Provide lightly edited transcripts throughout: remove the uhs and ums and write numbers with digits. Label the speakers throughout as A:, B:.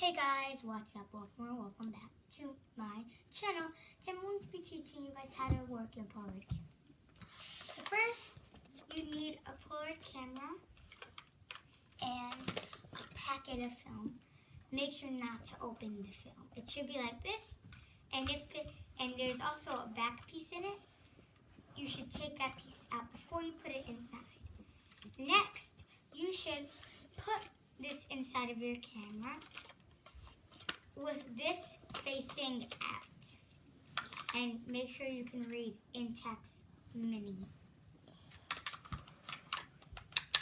A: Hey guys, what's up? Welcome back to my channel. Today I'm going to be teaching you guys how to work your Polaroid camera. So first, you need a Polaroid camera and a packet of film. Make sure not to open the film. It should be like this, and there's also a back piece in it. You should take that piece out before you put it inside. Next, you should put this inside of your camera with this facing out, and make sure you can read Intex Mini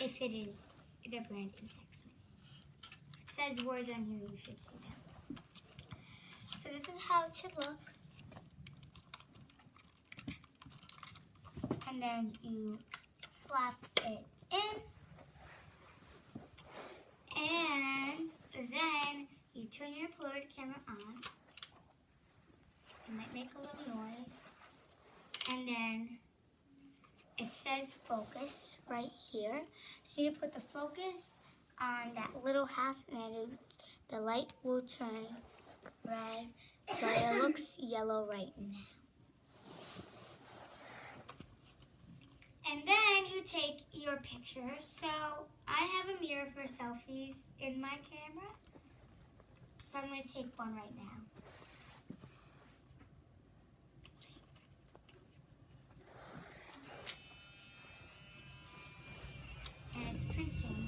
A: if it is the brand Intex Mini. If it says words on here, you should see them. So this is how it should look, and then you flap it in, and then you turn your Polaroid camera on. It might make a little noise. And then it says focus right here. So you put the focus on that little house, and then the light will turn red, but it looks yellow right now. And then you take your picture. So I have a mirror for selfies in my camera. So I'm going to take one right now. And it's printing.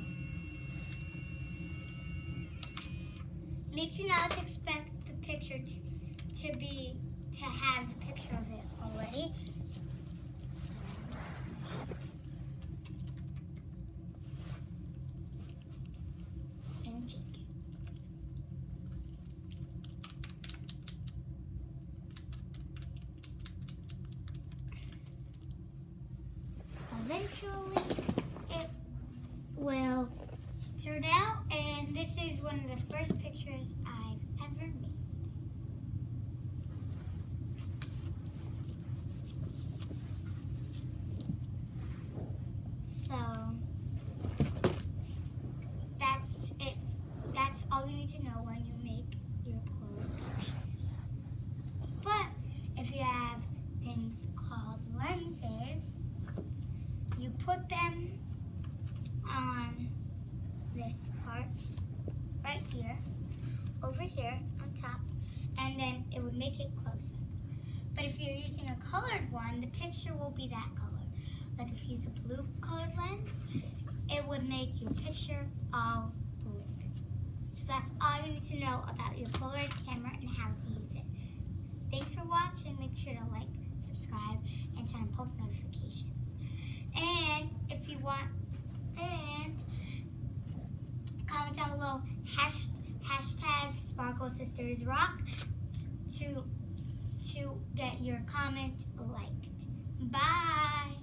A: Make sure not to expect the picture to have the picture of it already. And check it. Eventually, it will turn out, and this is one of the first pictures I've ever made. So, that's it. That's all you need to know when you make your Polaroid pictures. But if you have things called lenses, you put them on this part right here, over here on top, and then it would make it closer. But if you're using a colored one, the picture will be that color. Like if you use a blue colored lens, it would make your picture all blue. So that's all you need to know about your Polaroid camera and how to use it. Thanks for watching. Make sure to like, subscribe, and turn on post notifications. And if you want, and comment down below hashtag sparklesistersrock to get your comment liked. Bye.